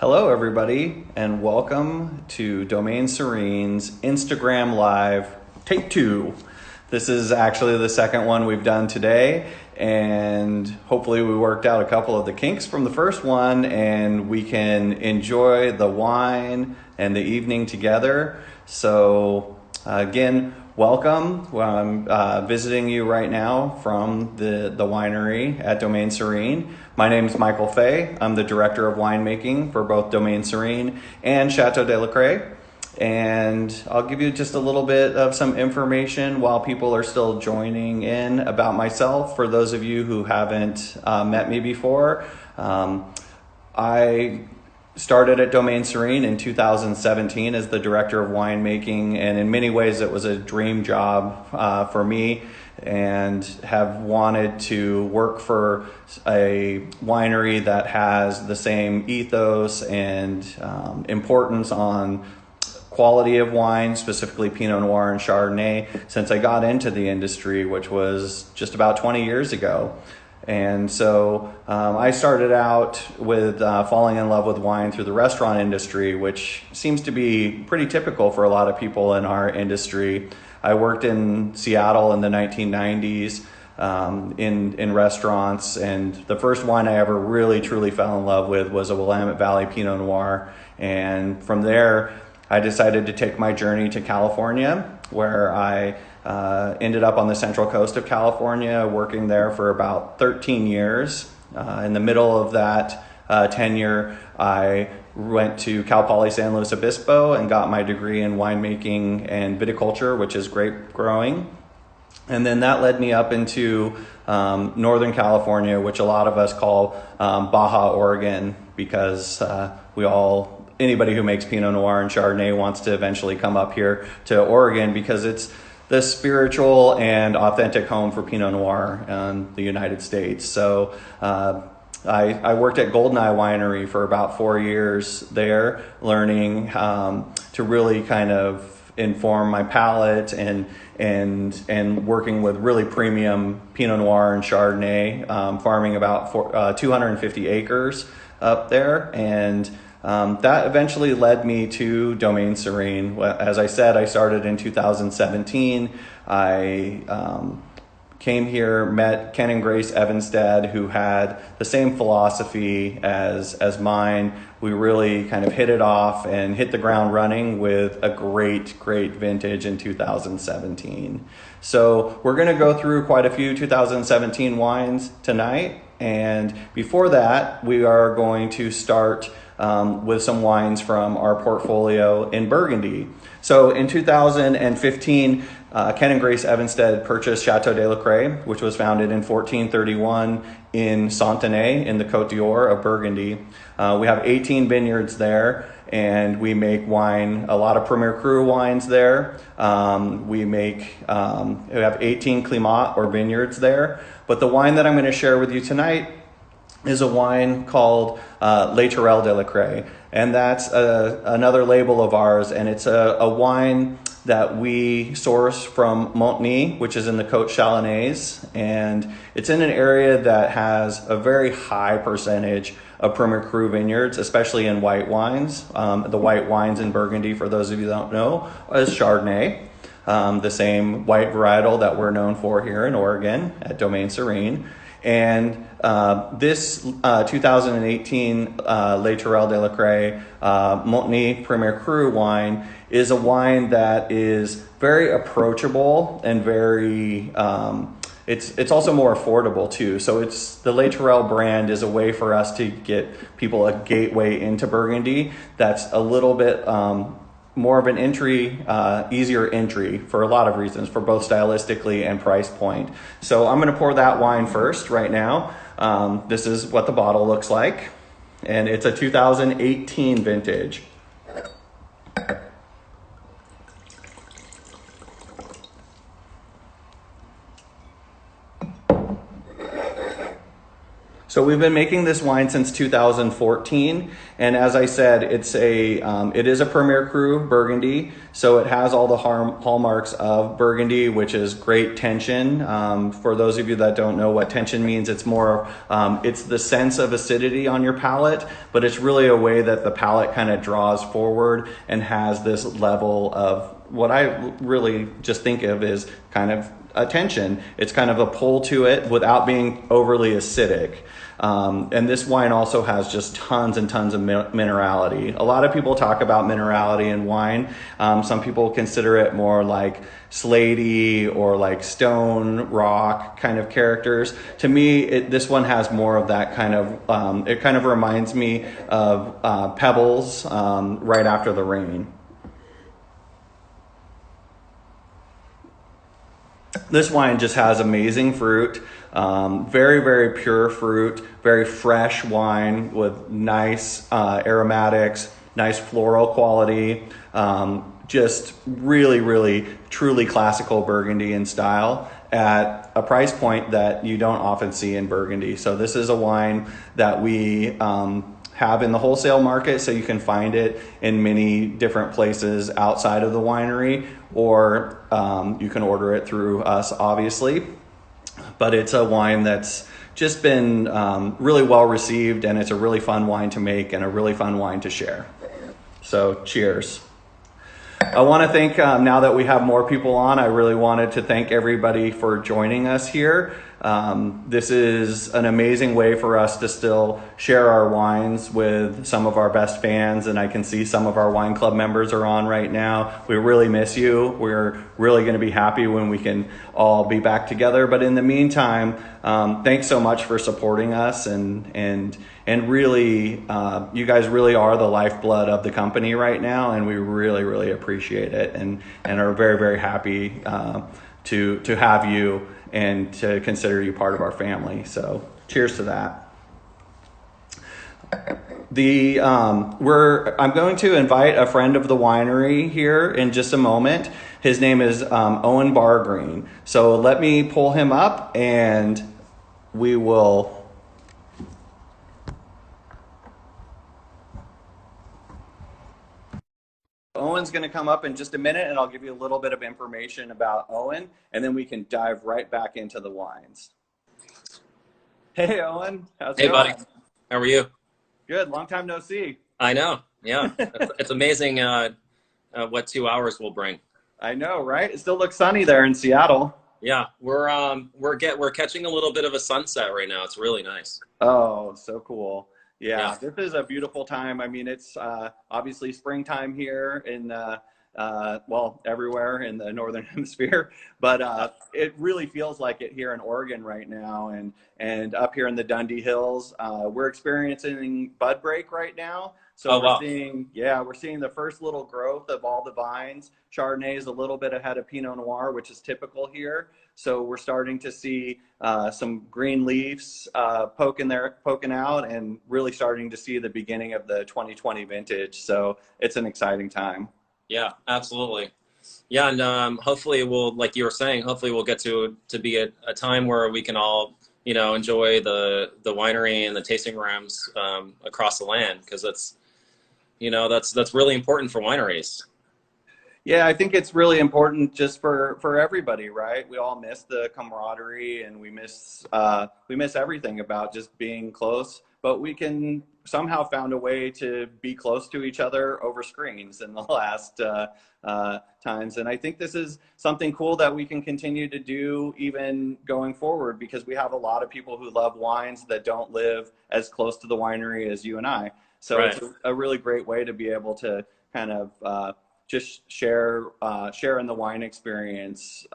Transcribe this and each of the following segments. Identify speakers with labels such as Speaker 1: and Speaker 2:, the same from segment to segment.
Speaker 1: Hello, everybody, and welcome to Domaine Serene's Instagram Live Take 2. This is actually the second one we've done today, and hopefully we worked out a couple of the kinks from the first one, and we can enjoy the wine and the evening together. So, again, welcome. I'm visiting you right now from the winery at Domaine Serene. My name is Michael Fay. I'm the director of winemaking for both Domaine Serene and Chateau de la Craie. And I'll give you just a little bit of some information while people are still joining in about myself. For those of you who haven't met me before, I started at Domaine Serene in 2017 as the director of winemaking, and in many ways it was a dream job for me, and have wanted to work for a winery that has the same ethos and importance on quality of wine, specifically Pinot Noir and Chardonnay, since I got into the industry, which was just about 20 years ago. And so I started out with falling in love with wine through the restaurant industry, which seems to be pretty typical for a lot of people in our industry. I worked in Seattle in the 1990s in restaurants, and the first wine I ever really truly fell in love with was a Willamette Valley Pinot Noir. And from there, I decided to take my journey to California, where I ended up on the central coast of California, working there for about 13 years. In the middle of that tenure, I went to Cal Poly San Luis Obispo and got my degree in winemaking and viticulture, which is grape growing. And then that led me up into Northern California, which a lot of us call Baja, Oregon, because anybody who makes Pinot Noir and Chardonnay wants to eventually come up here to Oregon because it's the spiritual and authentic home for Pinot Noir in the United States. So I worked at Goldeneye Winery for about 4 years there, learning to really kind of inform my palate and working with really premium Pinot Noir and Chardonnay, farming about 250 acres up there. And that eventually led me to Domaine Serene. As I said, I started in 2017. I came here, met Ken and Grace Evanstead, who had the same philosophy as mine. We really kind of hit it off and hit the ground running with a great vintage in 2017. So we're going to go through quite a few 2017 wines tonight. And before that, we are going to start with some wines from our portfolio in Burgundy. So in 2015, Ken and Grace Evanstead purchased Chateau de la Craie, which was founded in 1431 in Santenay in the Côte d'Or of Burgundy. We have 18 vineyards there, and we make wine, a lot of Premier Cru wines there. We have 18 Climat or vineyards there. But the wine that I'm going to share with you tonight is a wine called Les Tourelles de la Craie. And that's another label of ours, and it's a wine that we source from Montny, which is in the Côte Chalonnaise, and it's in an area that has a very high percentage of Premier Cru vineyards, especially in white wines. The white wines in Burgundy, for those of you that don't know, is Chardonnay, the same white varietal that we're known for here in Oregon at Domaine Serene. And this 2018 Les Tourelles de la Craie Montny Premier Cru wine is a wine that is very approachable and very it's also more affordable too. So it's the Les Tourelles brand is a way for us to get people a gateway into Burgundy that's a little bit more of an easier entry for a lot of reasons, for both stylistically and price point. So I'm going to pour that wine first right now. This is what the bottle looks like, and it's a 2018 vintage. So we've been making this wine since 2014, and as I said, it is a Premier Cru Burgundy, so it has all the hallmarks of Burgundy, which is great tension. For those of you that don't know what tension means, it's it's the sense of acidity on your palate, but it's really a way that the palate kind of draws forward and has this level of what I really just think of as kind of a tension. It's kind of a pull to it without being overly acidic. And this wine also has just tons and tons of minerality. A lot of people talk about minerality in wine. Some people consider it more like slaty or like stone rock kind of characters. To me, this one has more of that kind of, it kind of reminds me of pebbles right after the rain. This wine just has amazing fruit, very, very pure fruit, very fresh wine with nice aromatics, nice floral quality, just really, really, truly classical Burgundy in style at a price point that you don't often see in Burgundy. So this is a wine that we have in the wholesale market, so you can find it in many different places outside of the winery, or you can order it through us, obviously. But it's a wine that's just been really well received, and it's a really fun wine to make and a really fun wine to share. So cheers. I want to thank, now that we have more people on, I really wanted to thank everybody for joining us here. This is an amazing way for us to still share our wines with some of our best fans, and I can see some of our wine club members are on right now. We really miss you. We're really going to be happy when we can all be back together. But in the meantime, thanks so much for supporting us, and really, you guys really are the lifeblood of the company right now, and we really, really appreciate it, and are very, very happy to have you and to consider you part of our family. So cheers to that. I'm going to invite a friend of the winery here in just a moment. His name is Owen Bargreen. So let me pull him up and we will... Owen's going to come up in just a minute, and I'll give you a little bit of information about Owen, and then we can dive right back into the wines. Hey, Owen. How's it going?
Speaker 2: Hey, buddy. How are you?
Speaker 1: Good. Long time no see.
Speaker 2: I know. Yeah. It's amazing what 2 hours will bring.
Speaker 1: I know, right? It still looks sunny there in Seattle.
Speaker 2: Yeah. We're catching a little bit of a sunset right now. It's really nice.
Speaker 1: Oh, so cool. Yeah, this is a beautiful time. I mean, it's obviously springtime here in, well, everywhere in the Northern Hemisphere, but it really feels like it here in Oregon right now, and up here in the Dundee Hills. We're experiencing bud break right now. So we're seeing the first little growth of all the vines. Chardonnay is a little bit ahead of Pinot Noir, which is typical here. So we're starting to see some green leaves poking out, and really starting to see the beginning of the 2020 vintage. So it's an exciting time.
Speaker 2: Yeah, absolutely. Yeah, and hopefully like you were saying, hopefully we'll get to be a time where we can all, enjoy the winery and the tasting rooms across the land, because that's really important for wineries.
Speaker 1: Yeah, I think it's really important just for everybody, right? We all miss the camaraderie, and we miss everything about just being close, but we can somehow found a way to be close to each other over screens in the last times. And I think this is something cool that we can continue to do even going forward, because we have a lot of people who love wines that don't live as close to the winery as you and I. So It's a really great way to be able to kind of just share in the wine experience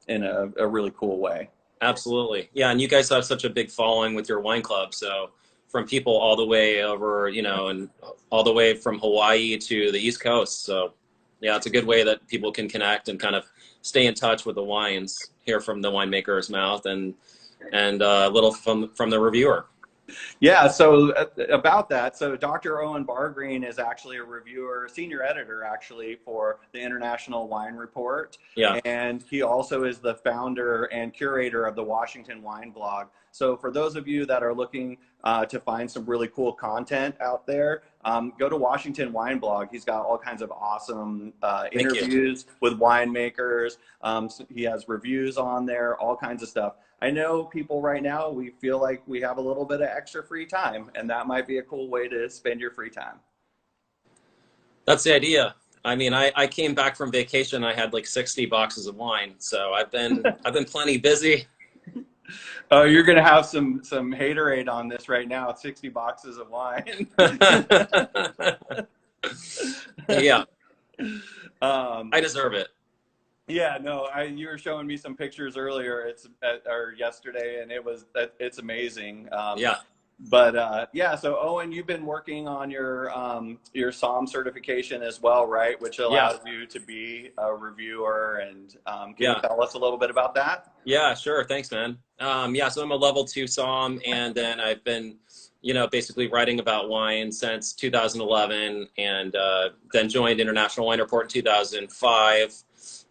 Speaker 1: in a really cool way.
Speaker 2: Absolutely. Yeah, and you guys have such a big following with your wine club. So from people all the way over, and all the way from Hawaii to the East Coast. So yeah, it's a good way that people can connect and kind of stay in touch with the wines, hear from the winemaker's mouth, and a little from the reviewer.
Speaker 1: Yeah, so about that, so Dr. Owen Bargreen is actually a reviewer, senior editor actually, for the International Wine Report.
Speaker 2: Yeah.
Speaker 1: And he also is the founder and curator of the Washington Wine Blog. So for those of you that are looking to find some really cool content out there, go to Washington Wine Blog. He's got all kinds of awesome interviews with winemakers. So he has reviews on there, all kinds of stuff. I know people right now, we feel like we have a little bit of extra free time, and that might be a cool way to spend your free time.
Speaker 2: That's the idea. I mean, I came back from vacation. I had like 60 boxes of wine, so I've been plenty busy.
Speaker 1: Oh, you're gonna have some haterade on this right now. 60 boxes of wine.
Speaker 2: Yeah, I deserve it.
Speaker 1: Yeah, no, you were showing me some pictures earlier. Or yesterday, and it's amazing.
Speaker 2: Yeah.
Speaker 1: But yeah, so Owen, you've been working on your SOM certification as well, right? Which allows you to be a reviewer. And can you tell us a little bit about that?
Speaker 2: Yeah, sure. Thanks, man. Yeah, so I'm a level 2 SOM, and then I've been, basically writing about wine since 2011, and then joined International Wine Report in 2005,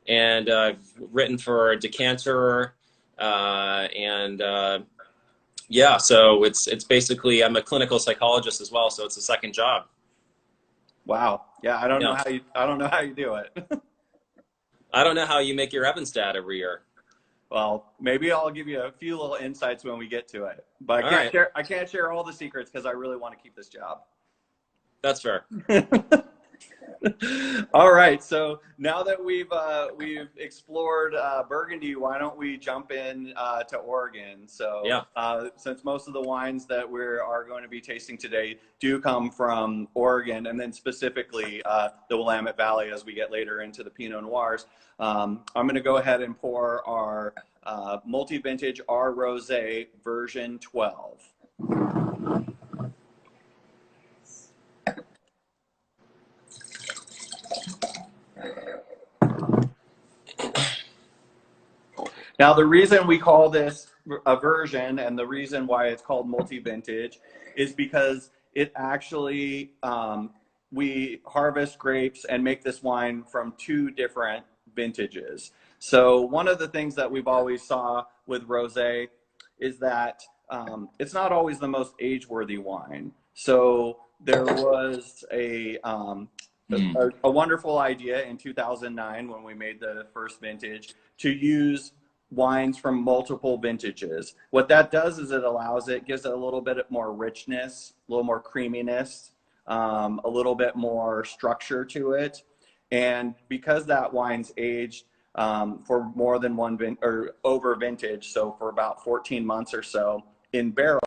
Speaker 2: and I've written for Decanter, and yeah, so it's basically, I'm a clinical psychologist as well, so it's a second job.
Speaker 1: Wow. Yeah, I don't know how you do it.
Speaker 2: I don't know how you make your Evanstat every year.
Speaker 1: Well, maybe I'll give you a few little insights when we get to it. But I can't share all the secrets because I really want to keep this job.
Speaker 2: That's fair.
Speaker 1: All right, so now that we've explored Burgundy, why don't we jump in to Oregon? So since most of the wines that we are going to be tasting today do come from Oregon, and then specificically the Willamette Valley as we get later into the Pinot Noirs, I'm going to go ahead and pour our multi-vintage R Rosé version 12. Now, the reason we call this a version, and the reason why it's called multi-vintage, is because it actually, we harvest grapes and make this wine from 2 different vintages. So one of the things that we've always saw with rosé is that it's not always the most age-worthy wine. So there was a wonderful idea in 2009 when we made the first vintage to use wines from multiple vintages. What that does is gives it a little bit more richness, a little more creaminess, a little bit more structure to it. And because that wine's aged for more than or over vintage, so for about 14 months or so in barrel,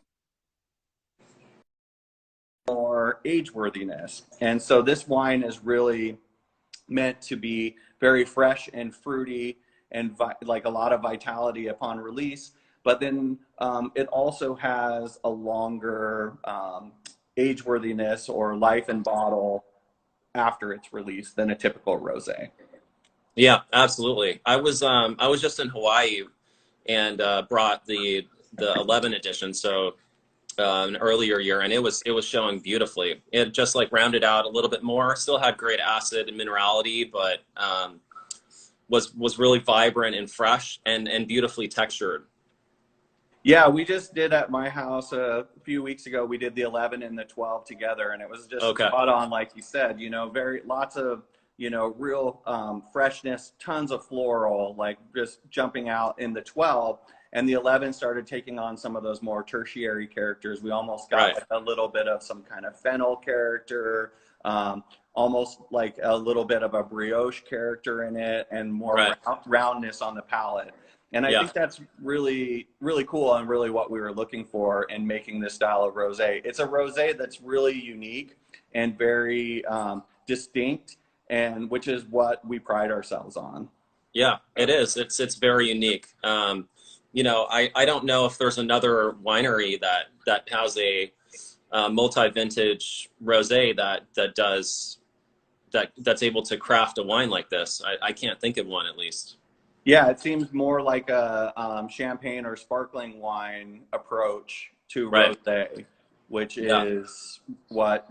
Speaker 1: more age worthiness. And so this wine is really meant to be very fresh and fruity and like a lot of vitality upon release, but then it also has a longer age worthiness or life in bottle after it's released than a typical rosé.
Speaker 2: Yeah, absolutely. I was just in Hawaii and brought the 11 edition, so an earlier year, and it was showing beautifully. It just like rounded out a little bit more, still had great acid and minerality, but was really vibrant and fresh and beautifully textured.
Speaker 1: Yeah, we just did at my house a few weeks ago. We did the 11 and the 12 together, and it was just spot on, like you said. Lots of real freshness, tons of floral, like just jumping out in the 12. And the 11 started taking on some of those more tertiary characters. We almost got like a little bit of some kind of fennel character, almost like a little bit of a brioche character in it, and more roundness on the palate. And I think that's really, really cool, and really what we were looking for in making this style of rosé. It's a rosé that's really unique and very distinct, and which is what we pride ourselves on. Yeah,
Speaker 2: it is. It's very unique. I don't know if there's another winery that has a multi-vintage rosé that's able to craft a wine like this. I can't think of one, at least.
Speaker 1: Yeah, it seems more like a champagne or sparkling wine approach to rosé, which is what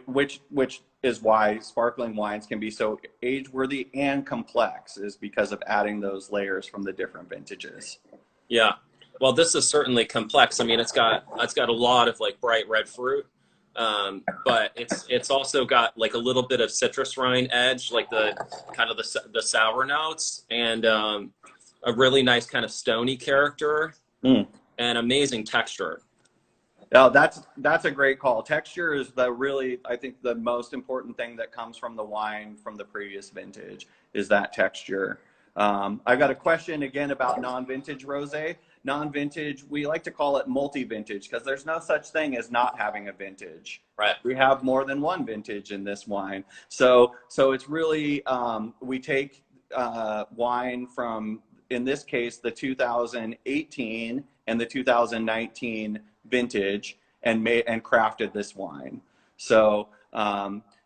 Speaker 1: which is why sparkling wines can be so age-worthy and complex, is because of adding those layers from the different vintages.
Speaker 2: Yeah. Well, this is certainly complex. I mean, it's got a lot of like bright red fruit, but it's also got like a little bit of citrus rind edge, like the kind of the sour notes, and a really nice kind of stony character
Speaker 1: Mm.
Speaker 2: and amazing texture.
Speaker 1: No, that's a great call. Texture is the really, I think, the most important thing that comes from the wine from the previous vintage is that texture. I've got a question again about non-vintage rosé. Non-vintage, we like to call it multi-vintage because there's no such thing as not having a vintage.
Speaker 2: Right.
Speaker 1: We have more than one vintage in this wine. So it's really, we take wine from, in this case, the 2018 and the 2019 vintage and crafted this wine. So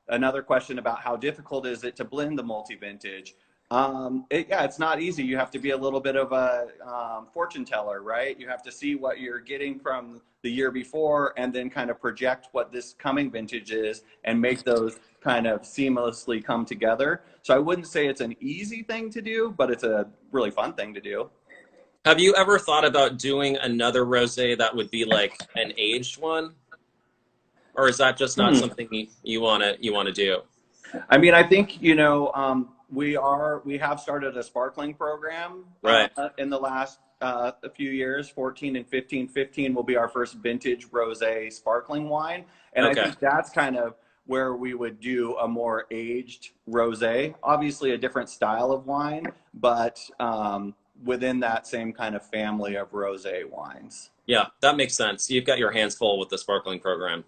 Speaker 1: another question about how difficult is it to blend the multi-vintage? Yeah, it's not easy. You have to be a little bit of a fortune teller, right? You have to see what you're getting from the year before and then kind of project what this coming vintage is and make those kind of seamlessly come together. So I wouldn't say it's an easy thing to do, but it's a really fun thing to do.
Speaker 2: Have you ever thought about doing another rosé that would be like an aged one, or is that just not something you wanna do?
Speaker 1: I mean, I think, we have started a sparkling program
Speaker 2: Right.
Speaker 1: in the last a few years, 14 and 15. 15 will be our first vintage rosé sparkling wine. And I
Speaker 2: Okay.
Speaker 1: think that's kind of where we would do a more aged rosé, obviously a different style of wine, but within that same kind of family of rosé wines.
Speaker 2: Yeah, that makes sense. You've got your hands full with the sparkling program.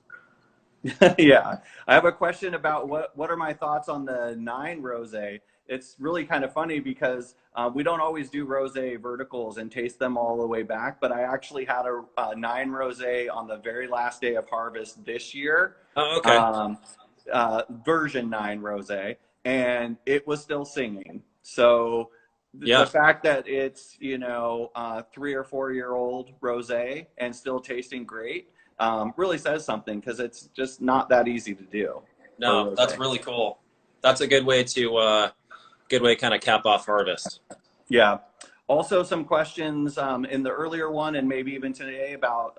Speaker 1: Yeah, I have a question about what are my thoughts on the 9 rosé. It's really kind of funny because we don't always do rosé verticals and taste them all the way back, but I actually had a 9 rosé on the very last day of harvest this year,
Speaker 2: Oh, okay.
Speaker 1: version 9 rosé, and it was still singing. So the
Speaker 2: Yeah.
Speaker 1: fact that it's 3 or 4 year old rosé and still tasting great really says something because it's just not that easy to do for
Speaker 2: No, that's
Speaker 1: rosé.
Speaker 2: really cool. That's a good way to kind of cap off harvest.
Speaker 1: Yeah. Also, some questions in the earlier one and maybe even today about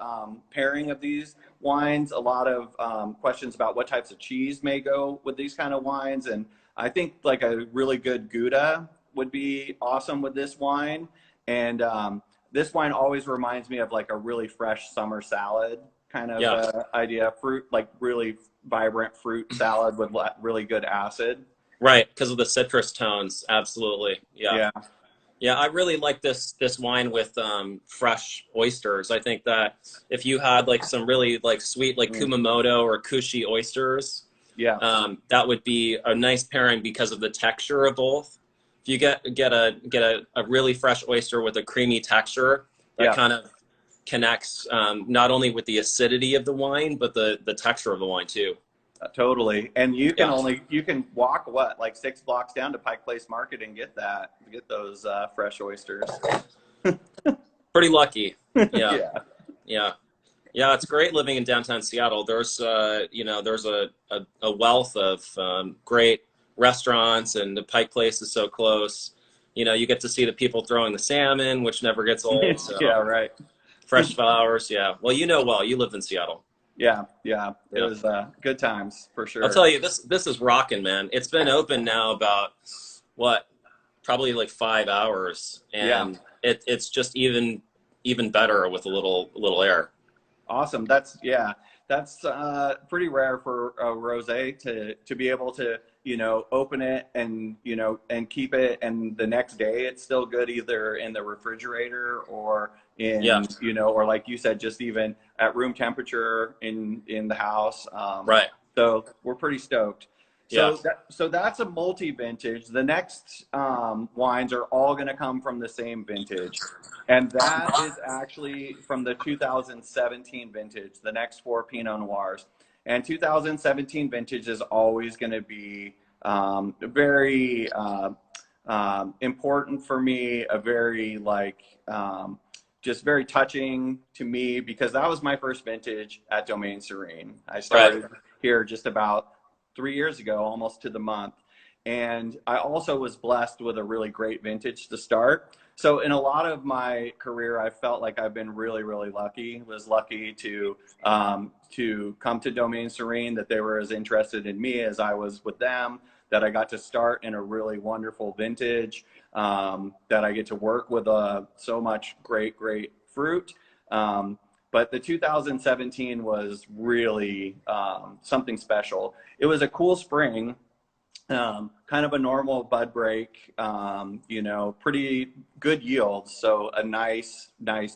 Speaker 1: pairing of these wines. A lot of questions about what types of cheese may go with these kind of wines. And I think like a really good Gouda would be awesome with this wine. And this wine always reminds me of like a really fresh summer salad kind of
Speaker 2: Yeah.
Speaker 1: idea. Fruit, like really vibrant fruit salad with really good acid.
Speaker 2: Right, because of the citrus tones. Absolutely. Yeah.
Speaker 1: Yeah.
Speaker 2: Yeah, I really like this wine with fresh oysters. I think that if you had like some really like sweet like
Speaker 1: Mm.
Speaker 2: Kumamoto or Kushi oysters,
Speaker 1: Yeah.
Speaker 2: that would be a nice pairing because of the texture of both. If you get a really fresh oyster with a creamy texture, that
Speaker 1: Yeah.
Speaker 2: kind of connects not only with the acidity of the wine, but the texture of the wine too.
Speaker 1: Totally. And
Speaker 2: Yeah,
Speaker 1: you can walk what, like 6 blocks down to Pike Place Market and get those fresh oysters.
Speaker 2: pretty lucky. Yeah,
Speaker 1: Yeah.
Speaker 2: yeah. Yeah, it's great living in downtown Seattle. There's, there's a wealth of great restaurants, and the Pike Place is so close. You get to see the people throwing the salmon, which never gets old.
Speaker 1: Yeah,
Speaker 2: So
Speaker 1: right.
Speaker 2: fresh flowers, yeah. Well, you lived in Seattle.
Speaker 1: Yeah, yeah. It
Speaker 2: Yeah,
Speaker 1: was good times for
Speaker 2: I'll
Speaker 1: sure.
Speaker 2: tell you, this is rocking, man. It's been open now about what, probably like 5 hours,
Speaker 1: Yeah.
Speaker 2: and it's just even better with a little air.
Speaker 1: Awesome. That's pretty rare for a rosé to be able to, open it and, and keep it, and the next day it's still good either in the refrigerator or
Speaker 2: Yeah,
Speaker 1: or like you said, just even at room temperature in the house.
Speaker 2: right.
Speaker 1: So we're pretty stoked.
Speaker 2: Yeah,
Speaker 1: So that's a multi-vintage. The next wines are all going to come from the same vintage. And that is actually from the 2017 vintage, the next 4 Pinot Noirs. And 2017 vintage is always going to be very important for me, a very just very touching to me because that was my first vintage at Domaine Serene. I
Speaker 2: right.
Speaker 1: started here just about 3 years ago, almost to the month. And I also was blessed with a really great vintage to start. So in a lot of my career, I felt like I've been really, really lucky. Was lucky to come to Domaine Serene, that they were as interested in me as I was with them, that I got to start in a really wonderful vintage, that I get to work with so much great, great fruit. But the 2017 was really something special. It was a cool spring, kind of a normal bud break, you know, pretty good yields. So a nice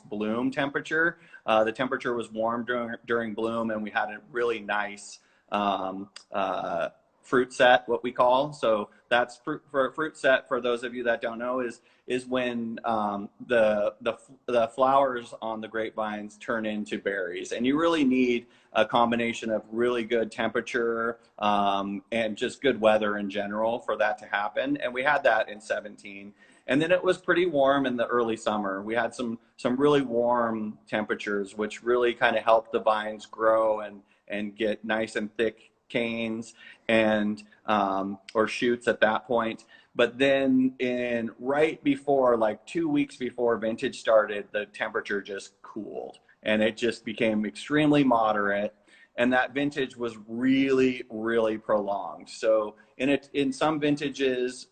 Speaker 1: bloom temperature. The temperature was warm during bloom, and we had a really nice fruit set, what we call. So that's for a fruit set, for those of you that don't know, is when the flowers on the grapevines turn into berries. And you really need a combination of really good temperature and just good weather in general for that to happen. And we had that in 17. And then it was pretty warm in the early summer. We had some really warm temperatures, which really kind of helped the vines grow and get nice and thick canes and or shoots at that point. But then right before, like 2 weeks before vintage started, the temperature just cooled and it just became extremely moderate. And that vintage was really, really prolonged. So in some vintages,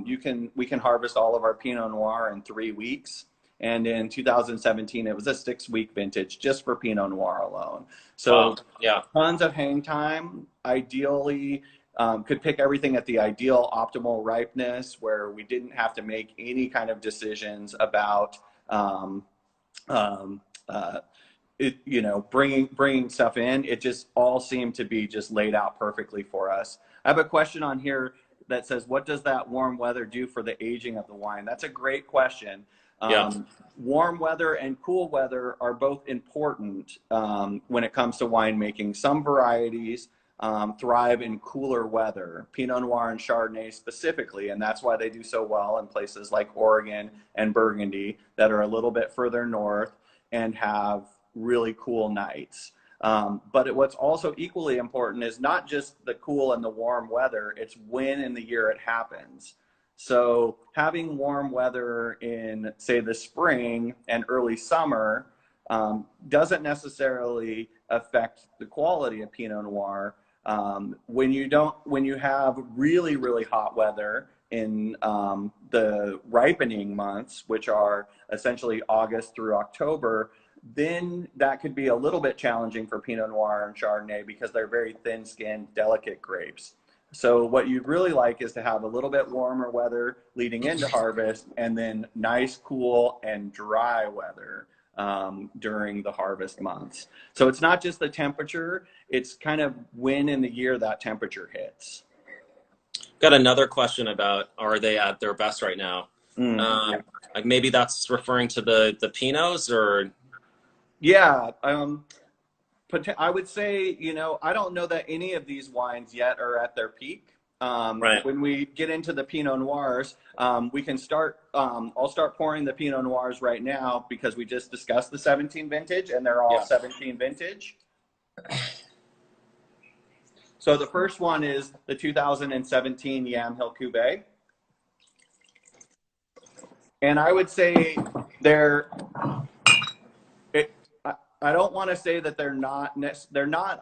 Speaker 1: we can harvest all of our Pinot Noir in 3 weeks. And in 2017, it was a 6-week vintage just for Pinot Noir alone. So
Speaker 2: Wow. Yeah.
Speaker 1: tons of hang time. Ideally, could pick everything at the ideal optimal ripeness, where we didn't have to make any kind of decisions about you know, bringing stuff in. It just all seemed to be just laid out perfectly for us. I have a question on here that says, what does that warm weather do for the aging of the wine? That's a great question.
Speaker 2: Yeah.
Speaker 1: Warm weather and cool weather are both important when it comes to winemaking. Some varieties thrive in cooler weather, Pinot Noir and Chardonnay specifically, and that's why they do so well in places like Oregon and Burgundy that are a little bit further north and have really cool nights. But what's also equally important is not just the cool and the warm weather, it's when in the year it happens. So having warm weather in, say, the spring and early summer doesn't necessarily affect the quality of Pinot Noir. When you have really, really hot weather in the ripening months, which are essentially August through October, then that could be a little bit challenging for Pinot Noir and Chardonnay because they're very thin-skinned, delicate grapes. So what you'd really like is to have a little bit warmer weather leading into harvest, and then nice, cool, and dry weather during the harvest months. So it's not just the temperature, it's kind of when in the year that temperature hits.
Speaker 2: Got another question about, are they at their best right now? Like maybe that's referring to the Pinots, or?
Speaker 1: Yeah, I would say, you know, I don't know that any of these wines yet are at their peak.
Speaker 2: Right.
Speaker 1: When we get into the Pinot Noirs, we can start, I'll start pouring the Pinot Noirs right now because we just discussed the 17 vintage and they're all 17 vintage. So the first one is the 2017 Yamhill Cuvée. And I would say I don't want to say that they're not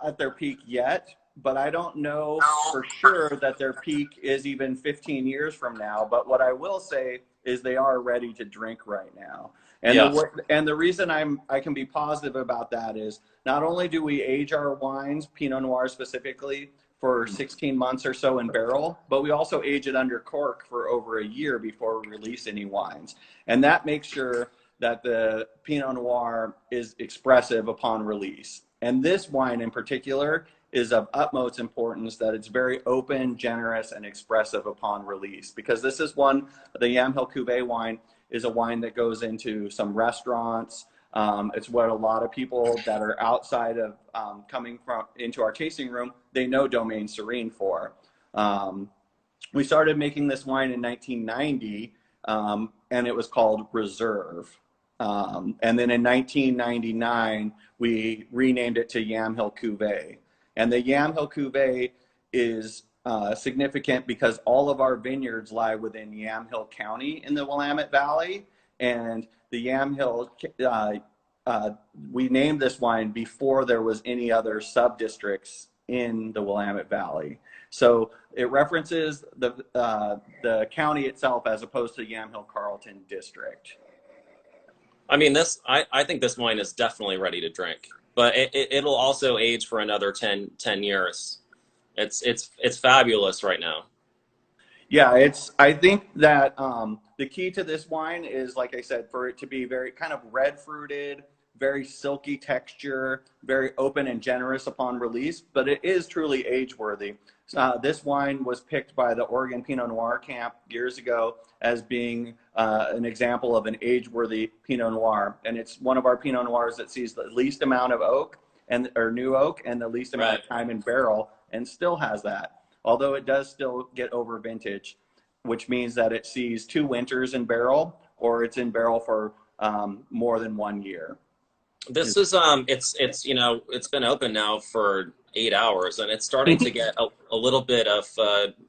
Speaker 1: at their peak yet, but I don't know for sure that their peak is even 15 years from now. But what I will say is they are ready to drink right now. And the reason I can be positive about that is not only do we age our wines, Pinot Noir specifically, for 16 months or so in barrel, but we also age it under cork for over a year before we release any wines. And that makes sure that the Pinot Noir is expressive upon release. And this wine in particular is of utmost importance that it's very open, generous, and expressive upon release, because this is the Yamhill Cuvée wine is a wine that goes into some restaurants. It's what a lot of people that are outside of coming into our tasting room, they know Domaine Serene for. We started making this wine in 1990, and it was called Reserve. And then in 1999, we renamed it to Yamhill Cuvée. And the Yamhill Cuvée is significant because all of our vineyards lie within Yamhill County in the Willamette Valley. And the Yamhill, we named this wine before there was any other sub-districts in the Willamette Valley. So it references the county itself as opposed to Yamhill Carlton district.
Speaker 2: I mean, I think this wine is definitely ready to drink, but it'll also age for another 10 years. It's fabulous right now.
Speaker 1: Yeah, I think that the key to this wine is, like I said, for it to be very kind of red fruited, very silky texture, very open and generous upon release, but it is truly age worthy. This wine was picked by the Oregon Pinot Noir camp years ago as being an example of an age-worthy Pinot Noir, and it's one of our Pinot Noirs that sees the least amount of oak or new oak and the least amount of time in barrel, and still has that. Although it does still get over vintage, which means that it sees 2 winters in barrel, or it's in barrel for more than 1 year.
Speaker 2: This is it's you know, it's been open now for 8 hours, and it's starting to get a little bit of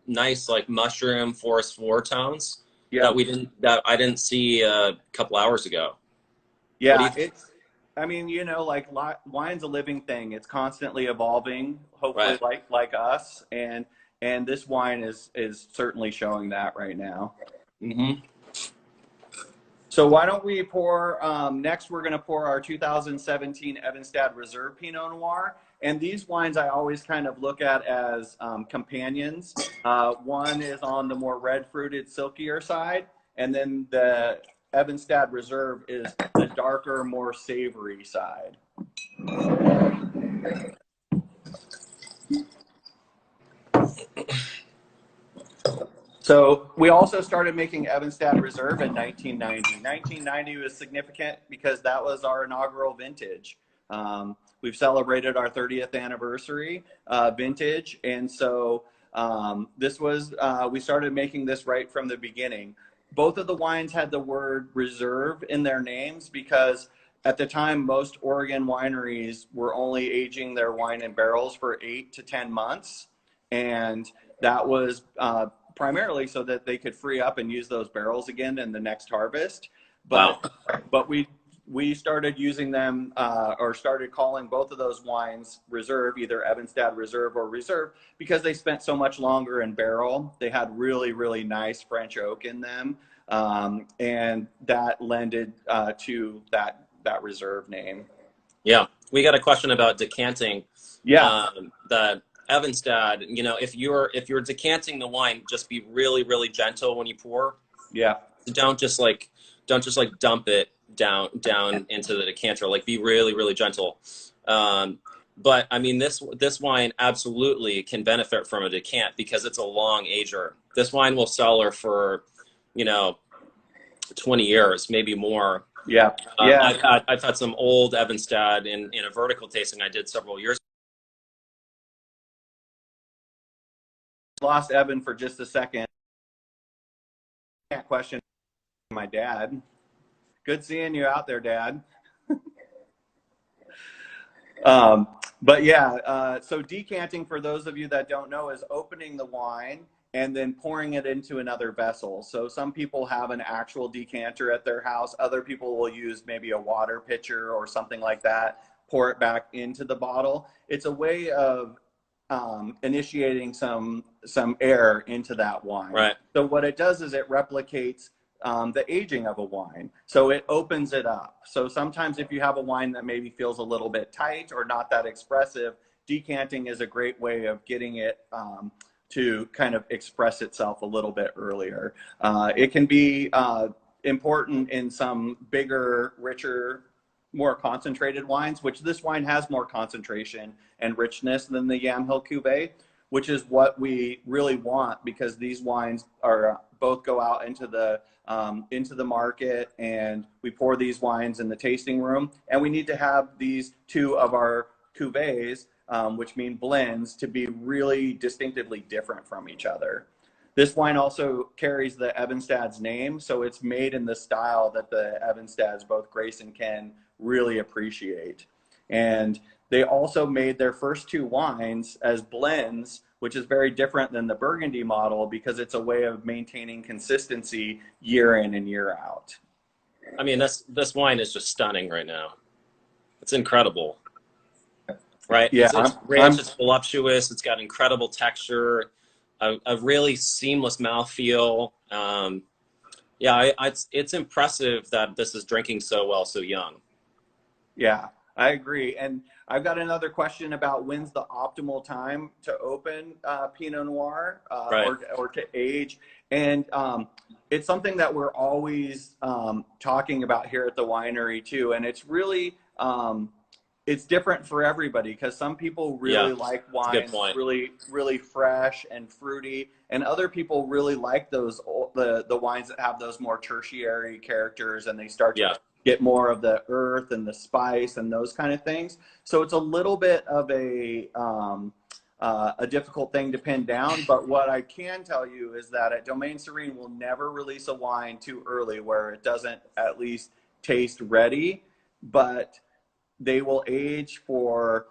Speaker 2: nice like mushroom forest floor tones that I didn't see a couple hours ago.
Speaker 1: Yeah, I mean, you know, like wine's a living thing. It's constantly evolving, hopefully like us, and this wine is certainly showing that right now.
Speaker 2: Mm-hmm.
Speaker 1: So why don't we pour, next we're going to pour our 2017 Evenstad Reserve Pinot Noir. And these wines I always kind of look at as companions. One is on the more red fruited, silkier side, and then the Evenstad Reserve is the darker, more savory side. So we also started making Evenstad Reserve in 1990. 1990 was significant because that was our inaugural vintage. We've celebrated our 30th anniversary vintage, and so this was we started making this right from the beginning. Both of the wines had the word reserve in their names because at the time most Oregon wineries were only aging their wine in barrels for 8 to 10 months, and that was primarily so that they could free up and use those barrels again in the next harvest. But we started using them or started calling both of those wines reserve, either Evenstad Reserve or Reserve, because they spent so much longer in barrel. They had really, really nice French oak in them, and that lended to that reserve name.
Speaker 2: Yeah, we got a question about decanting.
Speaker 1: Yeah,
Speaker 2: that Evenstad, you know, if you're decanting the wine, just be really, really gentle when you pour.
Speaker 1: Yeah.
Speaker 2: Don't just like dump it down into the decanter. Like, be really, really gentle. But I mean, this wine absolutely can benefit from a decant because it's a long ager. This wine will cellar for, you know, 20 years, maybe more.
Speaker 1: Yeah.
Speaker 2: I've had some old Evenstad in a vertical tasting I did several years ago.
Speaker 1: Lost Evan for just a second. Can't question my dad. Good seeing you out there, Dad. But yeah, so decanting, for those of you that don't know, is opening the wine and then pouring it into another vessel. So some people have an actual decanter at their house. Other people will use maybe a water pitcher or something like that, pour it back into the bottle. It's a way of initiating some air into that wine.
Speaker 2: Right.
Speaker 1: So what it does is it replicates the aging of a wine. So it opens it up. So sometimes if you have a wine that maybe feels a little bit tight or not that expressive, decanting is a great way of getting it to kind of express itself a little bit earlier. It can be important in some bigger, richer, more concentrated wines, which this wine has more concentration and richness than the Yamhill Cuvée, which is what we really want, because these wines are both go out into the market, and we pour these wines in the tasting room, and we need to have these two of our cuvées, which mean blends, to be really distinctively different from each other. This wine also carries the Evenstad's name, so it's made in the style that the Evenstads, both Grace and Ken, really appreciate. And they also made their first 2 wines as blends, which is very different than the Burgundy model because it's a way of maintaining consistency year in and year out.
Speaker 2: I mean, this wine is just stunning right now. It's incredible, right?
Speaker 1: Yeah,
Speaker 2: It's rich, it's voluptuous, it's got incredible texture, a really seamless mouthfeel. Yeah, it's impressive that this is drinking so well so young.
Speaker 1: yeah, I agree. And I've got another question about when's the optimal time to open Pinot Noir
Speaker 2: Right.
Speaker 1: or to age. And it's something that we're always talking about here at the winery too. And it's really it's different for everybody because some people
Speaker 2: Yeah,
Speaker 1: really like
Speaker 2: it's a good
Speaker 1: wines
Speaker 2: point.
Speaker 1: really fresh and fruity, and other people really like the wines that have those more tertiary characters, and they start to
Speaker 2: Yeah,
Speaker 1: get more of the earth and the spice and those kind of things. So it's a little bit of a difficult thing to pin down. But what I can tell you is that at Domaine Serene, we'll never release a wine too early where it doesn't at least taste ready. But they will age for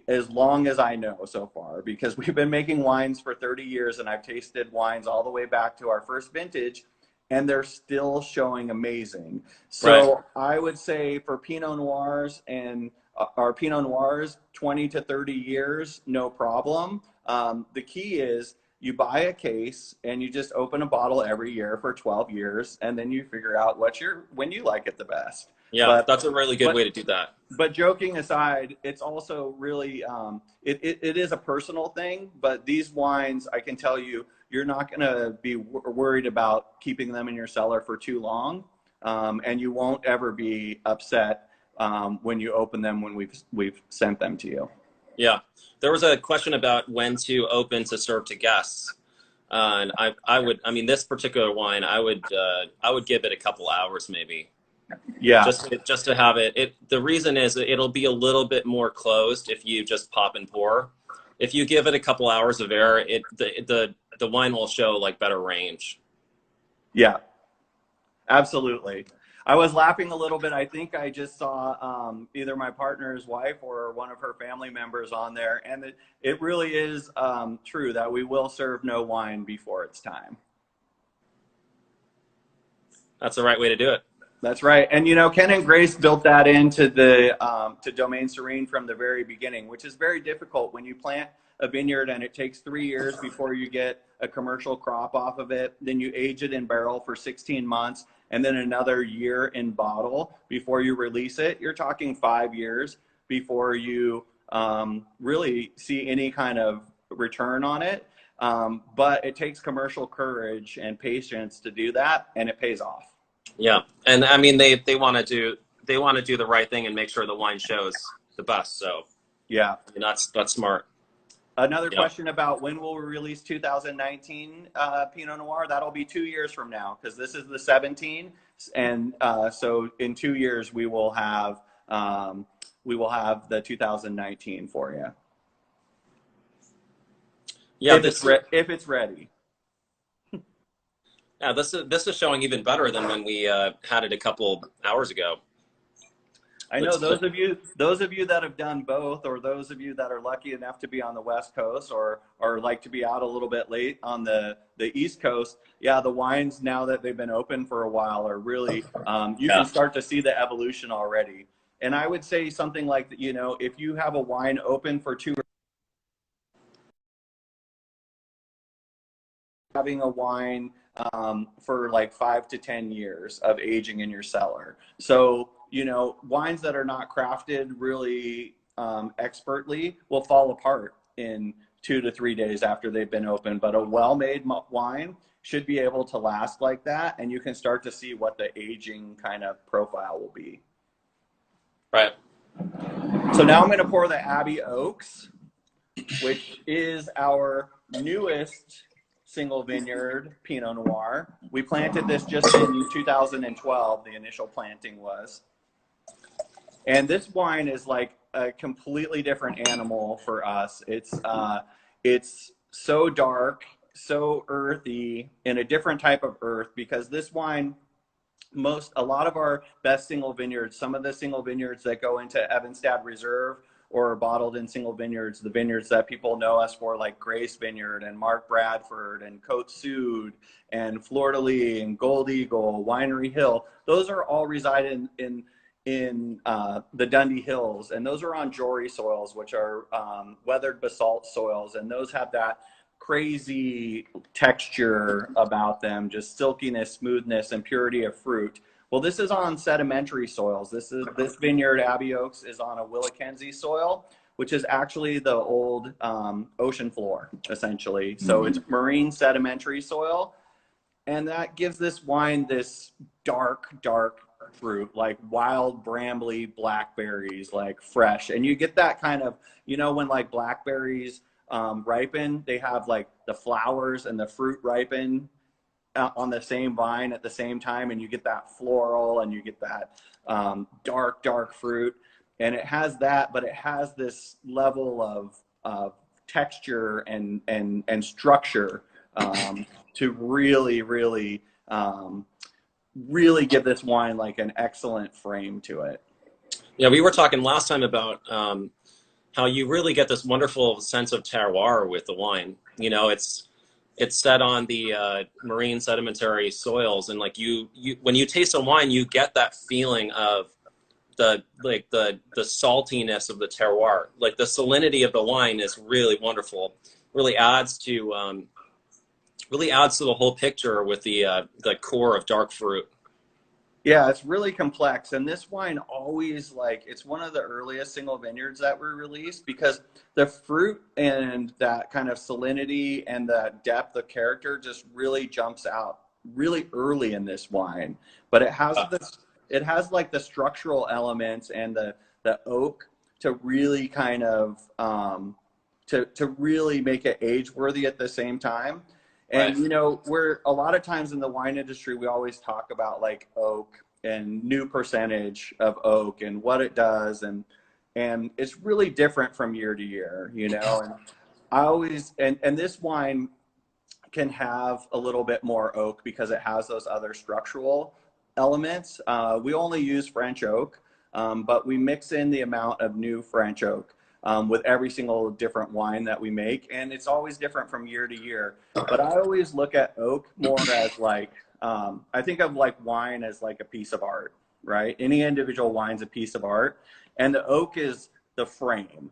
Speaker 1: as long as I know so far, because we've been making wines for 30 years and I've tasted wines all the way back to our first vintage and they're still showing amazing.
Speaker 2: right.
Speaker 1: So I would say for Pinot Noirs and our Pinot Noirs, 20 to 30 years, no problem. The key is you buy a case and you just open a bottle every year for 12 years and then you figure out when you like it the best.
Speaker 2: Yeah,
Speaker 1: But
Speaker 2: that's a really good way to do that.
Speaker 1: but joking aside, it's also really it is a personal thing. But these wines, I can tell you, you're not going to be worried about keeping them in your cellar for too long, and you won't ever be upset when you open them when we've sent them to you.
Speaker 2: Yeah, there was a question about when to open to serve to guests, and I mean, this particular wine, I would give it a couple hours maybe.
Speaker 1: Yeah,
Speaker 2: Just to have it. The reason is it'll be a little bit more closed if you just pop and pour. If you give it a couple hours of air, the wine will show like better range.
Speaker 1: yeah, absolutely. I was laughing a little bit. I think I just saw either my partner's wife or one of her family members on there, and it really is true that we will serve no wine before it's time.
Speaker 2: That's the right way to do it.
Speaker 1: That's right. And you know, Ken and Grace built that into the to Domaine Serene from the very beginning, which is very difficult when you plant a vineyard and it takes 3 years before you get a commercial crop off of it. Then you age it in barrel for 16 months and then another year in bottle before you release it. You're talking 5 years before you really see any kind of return on it. But it takes commercial courage and patience to do that, and it pays off.
Speaker 2: Yeah, and I mean they want to do the right thing and make sure the wine shows the best. So
Speaker 1: Yeah.
Speaker 2: I mean, that's smart.
Speaker 1: Another
Speaker 2: Yeah.
Speaker 1: question about when will we release 2019 Pinot Noir? That'll be 2 years from now because this is the 17, and so in 2 years we will have the 2019 for you
Speaker 2: Yeah,
Speaker 1: if it's ready.
Speaker 2: yeah, this is showing even better than when we had it a couple hours ago.
Speaker 1: I know those of you that have done both, or those of you that are lucky enough to be on the West Coast, or like to be out a little bit late on the East Coast. Yeah, the wines now that they've been open for a while are really you
Speaker 2: Yeah.
Speaker 1: can start to see the evolution already. And I would say something like that. You know, if you have a wine open for having a wine for like 5 to 10 years of aging in your cellar. So, you know, wines that are not crafted really expertly will fall apart in 2 to 3 days after they've been open. But a well-made wine should be able to last like that, and you can start to see what the aging kind of profile will be.
Speaker 2: Right.
Speaker 1: So now I'm going to pour the Abbey Oaks, which is our newest single vineyard Pinot Noir. We planted this just in 2012, the initial planting was. And this wine is like a completely different animal for us. It's so dark, so earthy, in a different type of earth, because this wine, a lot of our best single vineyards, some of the single vineyards that go into Evanstad Reserve or bottled in single vineyards, the vineyards that people know us for, like Grace Vineyard and Mark Bradford and Cote Sud and Fleur de Lis and Gold Eagle, Winery Hill, those are all reside in the Dundee Hills, and those are on Jory soils, which are weathered basalt soils, and those have that crazy texture about them, just silkiness, smoothness, and purity of fruit. Well, this is on sedimentary soils. This vineyard, Abbey Oaks, is on a Willackenzie soil, which is actually the old ocean floor, essentially. So it's marine sedimentary soil, and that gives this wine this dark fruit, like wild brambly blackberries, like fresh. And you get that kind of, you know, when like blackberries ripen, they have like the flowers and the fruit ripen on the same vine at the same time, and you get that floral and you get that dark fruit, and it has that, but it has this level of texture and structure to really give this wine like an excellent frame to it.
Speaker 2: Yeah, we were talking last time about how you really get this wonderful sense of terroir with the wine. You know, it's set on the marine sedimentary soils, and like you when you taste a wine, you get that feeling of the saltiness of the terroir. Like the salinity of the wine is really wonderful. Really adds to the whole picture with the core of dark fruit.
Speaker 1: Yeah, it's really complex. And this wine always, like, it's one of the earliest single vineyards that were released because the fruit and that kind of salinity and that depth of character just really jumps out really early in this wine. But it has like the structural elements and the oak to really kind of to really make it age worthy at the same time. And, you know, we're a lot of times in the wine industry, we always talk about like oak and new percentage of oak and what it does. And it's really different from year to year, you know, and I always, and this wine can have a little bit more oak because it has those other structural elements. We only use French oak, but we mix in the amount of new French oak with every single different wine that we make. And it's always different from year to year. But I always look at oak more as like, I think of like wine as like a piece of art, right? Any individual wine's a piece of art. And the oak is the frame.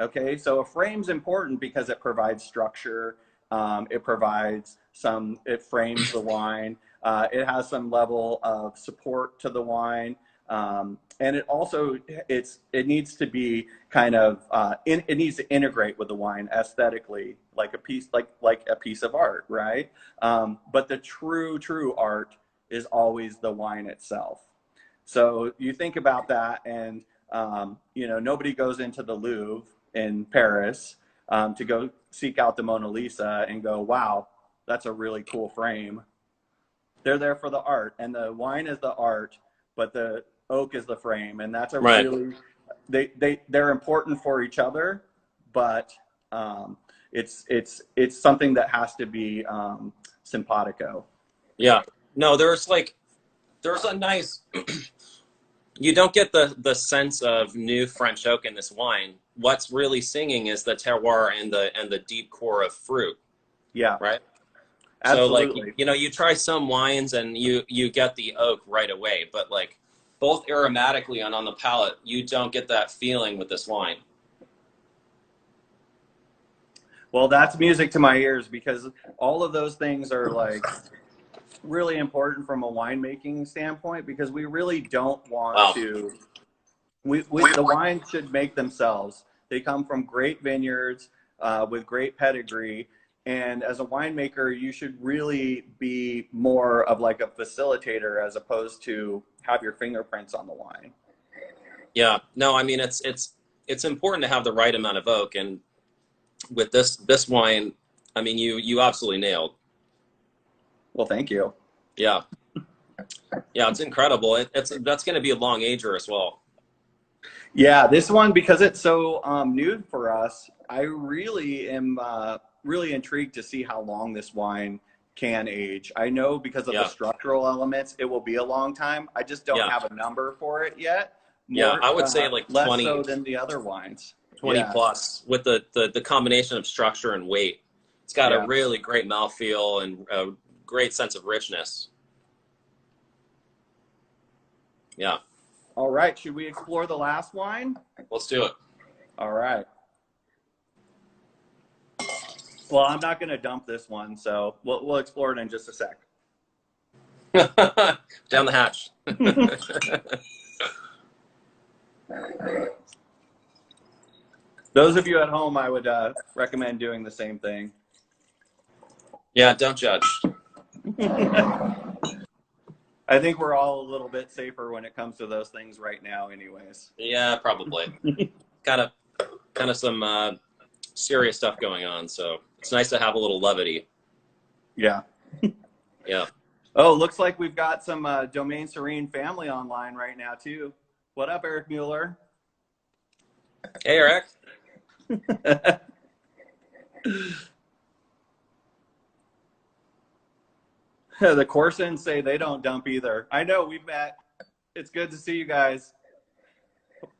Speaker 1: Okay, so a frame's important because it provides structure. It frames the wine. It has some level of support to the wine. And it also, it needs to be kind of, it needs to integrate with the wine aesthetically, like a piece of art, right? But the true art is always the wine itself. So you think about that, and you know, nobody goes into the Louvre in Paris to go seek out the Mona Lisa and go, wow, that's a really cool frame. They're there for the art, and the wine is the art, but the oak is the frame, and that's a really, they're important for each other, but it's something that has to be simpatico.
Speaker 2: Yeah, no, there's a nice you don't get the sense of new French oak in this wine. What's really singing is the terroir and the deep core of fruit. Yeah. Right? Absolutely. So like, you know, you try some wines and you get the oak right away, but like both aromatically and on the palate, you don't get that feeling with this wine.
Speaker 1: Well, that's music to my ears, because all of those things are like really important from a winemaking standpoint, because we really don't want to, the wine should make themselves. They come from great vineyards with great pedigree. And as a winemaker, you should really be more of like a facilitator as opposed to have your fingerprints on the wine.
Speaker 2: Yeah, no, I mean, it's important to have the right amount of oak. And with this wine, I mean, you absolutely nailed.
Speaker 1: Well, thank you.
Speaker 2: Yeah. Yeah, it's incredible. That's going to be a long ager as well.
Speaker 1: Yeah, this one, because it's so new for us, I really am really intrigued to see how long this wine can age. I know because of the structural elements, it will be a long time. I just don't have a number for it yet,
Speaker 2: Yeah,
Speaker 1: more
Speaker 2: I would say like
Speaker 1: less
Speaker 2: 20,
Speaker 1: so than the other wines.
Speaker 2: 20
Speaker 1: Yeah,
Speaker 2: plus with the combination of structure and weight. It's got a
Speaker 1: yeah.
Speaker 2: really great mouthfeel and a great sense of richness. Yeah,
Speaker 1: All right, should we explore the last wine?
Speaker 2: let's do
Speaker 1: All right. Well, I'm not going to dump this one, so we'll explore it in just a sec.
Speaker 2: it. Down the hatch.
Speaker 1: Those of you at home, I would recommend doing the same thing.
Speaker 2: Yeah, don't judge.
Speaker 1: I think we're all a little bit safer when it comes to those things right now, anyways.
Speaker 2: Yeah, probably. kind of some serious stuff going on, so it's nice to have a little levity.
Speaker 1: Yeah.
Speaker 2: Yeah.
Speaker 1: Oh, looks like we've got some Domaine Serene family online right now, too. What up, Eric Mueller?
Speaker 2: Hey, Eric.
Speaker 1: The Corsons say they don't dump either. I know, we've met. It's good to see you guys.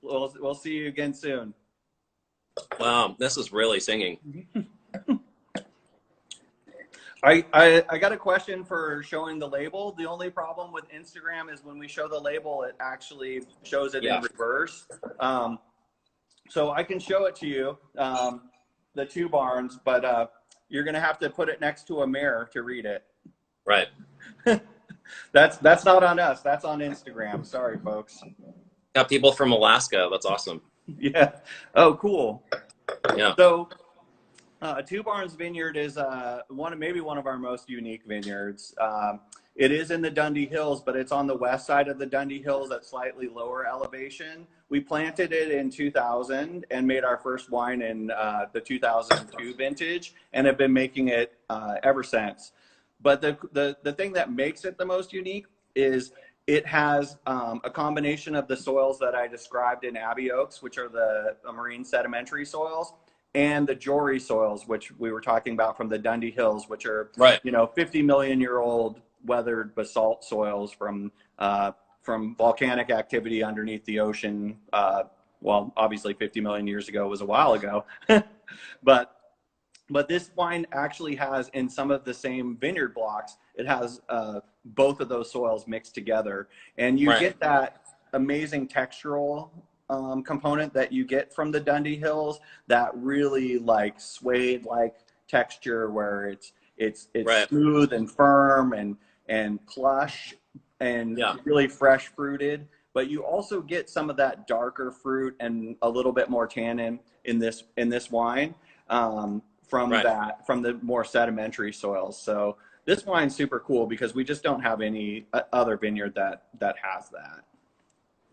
Speaker 1: We'll see you again soon.
Speaker 2: Wow, this is really singing.
Speaker 1: I got a question for showing the label. The only problem with Instagram is when we show the label, it actually shows it in reverse. So I can show it to you, the two barns, but you're going to have to put it next to a mirror to read it.
Speaker 2: Right.
Speaker 1: That's not on us. That's on Instagram. Sorry, folks.
Speaker 2: Got people from Alaska. That's awesome.
Speaker 1: Yeah. Oh, cool.
Speaker 2: Yeah.
Speaker 1: So Two Barns Vineyard is maybe one of our most unique vineyards. It is in the Dundee Hills, but it's on the west side of the Dundee Hills at slightly lower elevation. We planted it in 2000 and made our first wine in the 2002 vintage, and have been making it ever since. But the thing that makes it the most unique is it has a combination of the soils that I described in Abbey Oaks, which are the marine sedimentary soils, and the Jory soils, which we were talking about from the Dundee Hills, which are 50 million year old weathered basalt soils from volcanic activity underneath the ocean. Well, obviously 50 million years ago was a while ago, but this wine actually has, in some of the same vineyard blocks, it has both of those soils mixed together, and you get that amazing textural component that you get from the Dundee Hills, that really like suede like texture where it's smooth and firm and plush and really fresh fruited. But you also get some of that darker fruit and a little bit more tannin in this wine from the more sedimentary soils. So this wine's super cool because we just don't have any other vineyard that has that.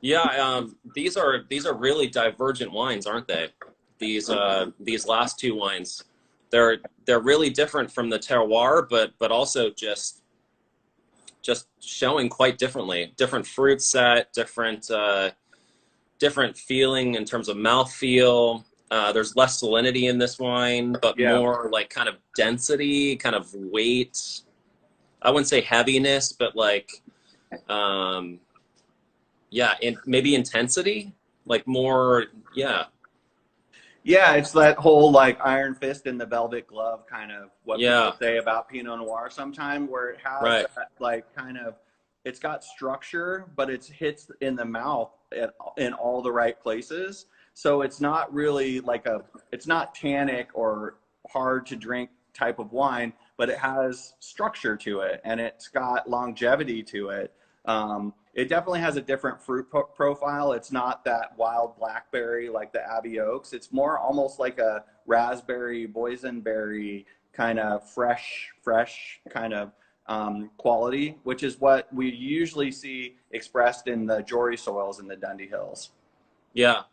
Speaker 2: Yeah, these are really divergent wines, aren't they? These last two wines, they're really different from the terroir, but also just showing quite differently. Different fruit set, different feeling in terms of mouthfeel. There's less salinity in this wine, but more like kind of density, kind of weight. I wouldn't say heaviness, but like. And maybe intensity, like more, Yeah,
Speaker 1: it's that whole like iron fist in the velvet glove kind of what people say about Pinot Noir sometimes, where it has that, like, kind of, it's got structure, but it hits in the mouth in all the right places. So it's not really like it's not tannic or hard to drink type of wine, but it has structure to it and it's got longevity to it. It definitely has a different fruit profile. It's not that wild blackberry like the Abbey Oaks. It's more almost like a raspberry, boysenberry kind of fresh kind of quality, which is what we usually see expressed in the Jory soils in the Dundee Hills.
Speaker 2: Yeah.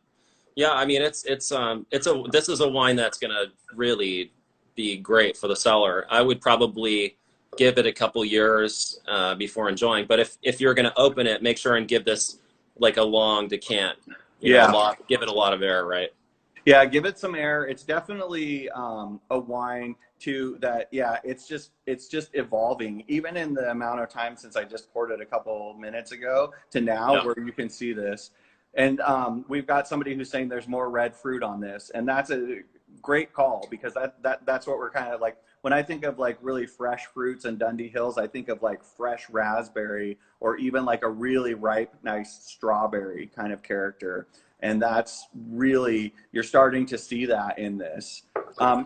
Speaker 2: I mean, this is a wine that's gonna really be great for the cellar. I would probably give it a couple years before enjoying. But if you're going to open it, make sure and give this like a long decant. Give it a lot of air, right?
Speaker 1: Yeah, give it some air. It's definitely a wine too that it's just evolving. Even in the amount of time since I just poured it a couple minutes ago to now, where you can see this. And we've got somebody who's saying there's more red fruit on this, and that's a great call, because that's what we're kind of like. When I think of like really fresh fruits in Dundee Hills, I think of like fresh raspberry, or even like a really ripe, nice strawberry kind of character. And that's really, you're starting to see that in this.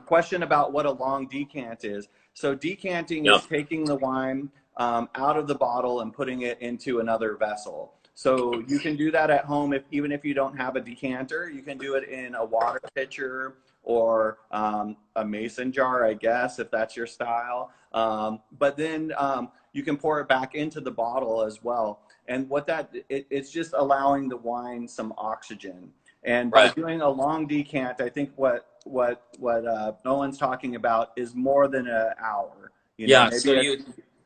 Speaker 1: Question about what a long decant is. So decanting is taking the wine out of the bottle and putting it into another vessel. So you can do that at home, even if you don't have a decanter. You can do it in a water pitcher, or a mason jar, I guess, if that's your style. But then you can pour it back into the bottle as well. And what it's just allowing the wine some oxygen. And by doing a long decant, I think what Nolan's talking about is more than an hour.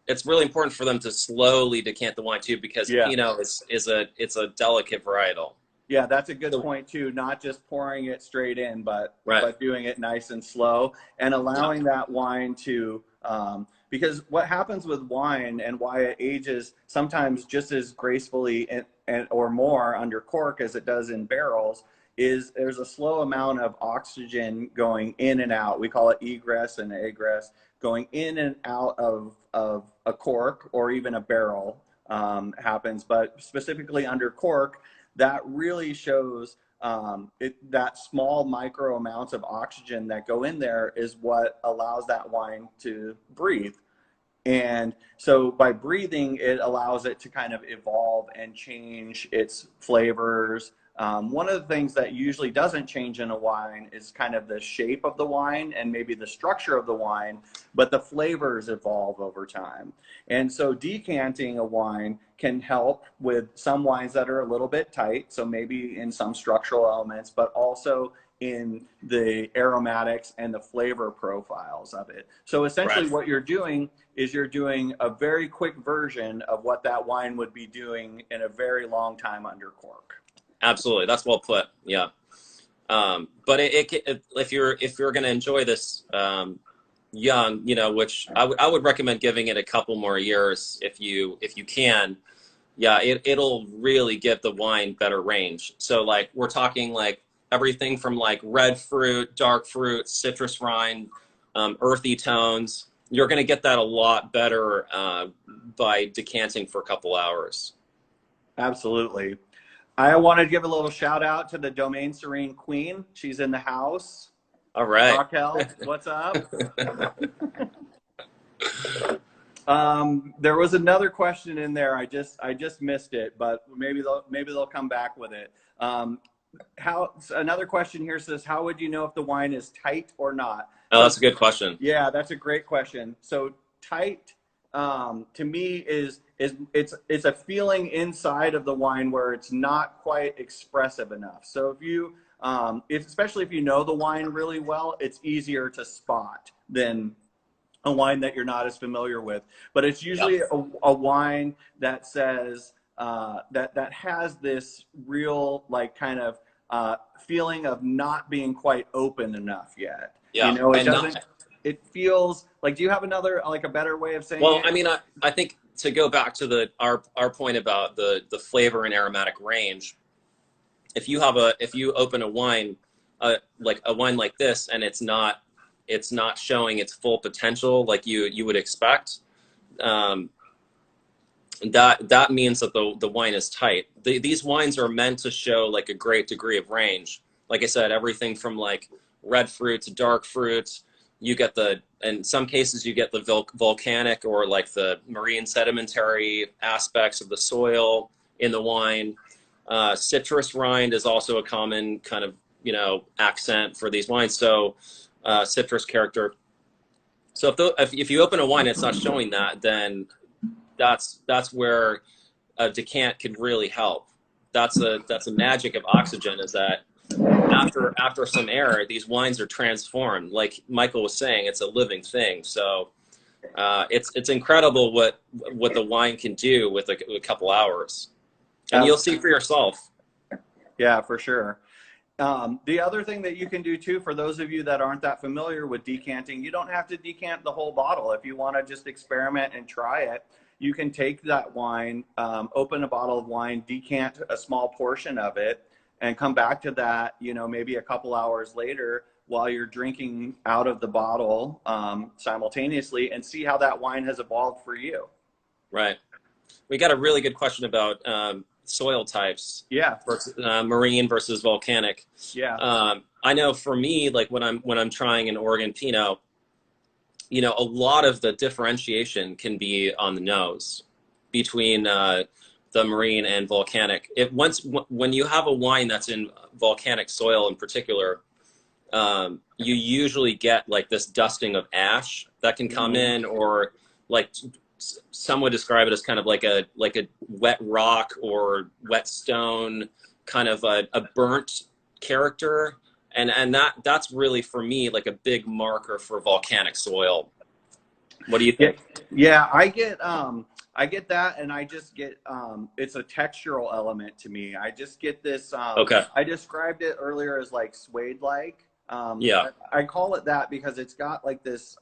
Speaker 2: It's really important for them to slowly decant the wine too, because Pinot is a delicate varietal.
Speaker 1: Yeah, that's a good point too. Not just pouring it straight in, but doing it nice and slow, and allowing that wine to, because what happens with wine and why it ages sometimes just as gracefully or more under cork as it does in barrels is there's a slow amount of oxygen going in and out. We call it egress and egress, going in and out of a cork or even a barrel happens, but specifically under cork, that really shows that small micro amounts of oxygen that go in there is what allows that wine to breathe. And so by breathing, it allows it to kind of evolve and change its flavors. One of the things that usually doesn't change in a wine is kind of the shape of the wine and maybe the structure of the wine, but the flavors evolve over time. And so decanting a wine can help with some wines that are a little bit tight, so maybe in some structural elements, but also in the aromatics and the flavor profiles of it. So essentially what you're doing is you're doing a very quick version of what that wine would be doing in a very long time under cork.
Speaker 2: Absolutely, that's well put. Yeah, but if you're going to enjoy this young, which I would recommend giving it a couple more years if you can. Yeah, it'll really give the wine better range. So like we're talking like everything from like red fruit, dark fruit, citrus rind, earthy tones. You're going to get that a lot better by decanting for a couple hours.
Speaker 1: Absolutely. I want to give a little shout out to the Domaine Serene Queen. She's in the house.
Speaker 2: All right.
Speaker 1: Raquel, what's up? There was another question in there. I just missed it, but maybe they'll come back with it. Another question here says, how would you know if the wine is tight or not?
Speaker 2: Oh, that's a good question.
Speaker 1: Yeah, that's a great question. So tight, to me it's a feeling inside of the wine where it's not quite expressive enough. So if you, especially if you know the wine really well, it's easier to spot than a wine that you're not as familiar with. But it's usually a wine that says, that has this real like kind of feeling of not being quite open enough yet.
Speaker 2: Yeah.
Speaker 1: It doesn't. It feels like. Do you have another like a better way of saying?
Speaker 2: Well,
Speaker 1: it?
Speaker 2: I mean, I think to go back to our point about the flavor and aromatic range. If you open a wine, like a wine like this, and it's not showing its full potential like you would expect, that means that the wine is tight. These wines are meant to show like a great degree of range. Like I said, everything from like red fruits, dark fruits. You get in some cases you get the volcanic or like the marine sedimentary aspects of the soil in the wine. Citrus rind is also a common kind of accent for these wines. So citrus character. So if you open a wine and it's not showing that, then that's where a decant could really help. That's a magic of oxygen, is that after some air, these wines are transformed. Like Michael was saying, it's a living thing. So it's incredible what the wine can do with a couple hours, and you'll see for yourself.
Speaker 1: Yeah, for sure. The other thing that you can do too, for those of you that aren't that familiar with decanting, you don't have to decant the whole bottle. If you want to just experiment and try it, you can take that wine, open a bottle of wine, decant a small portion of it, and come back to that, you know, maybe a couple hours later while you're drinking out of the bottle simultaneously, and see how that wine has evolved for you.
Speaker 2: Right. We got a really good question about soil types.
Speaker 1: Yeah.
Speaker 2: Versus, marine versus volcanic.
Speaker 1: Yeah.
Speaker 2: I know for me, like when I'm trying an Oregon Pinot, you know, a lot of the differentiation can be on the nose between the marine and volcanic. When you have a wine that's in volcanic soil in particular, you usually get like this dusting of ash that can come in, or like some would describe it as kind of like a wet rock or wet stone, kind of a burnt character. And that's really, for me, like a big marker for volcanic soil. What do you think?
Speaker 1: Yeah, I get that, and I just get it's a textural element to me. I just get this
Speaker 2: Okay.
Speaker 1: I described it earlier as like suede like.
Speaker 2: Yeah.
Speaker 1: I call it that because it's got like this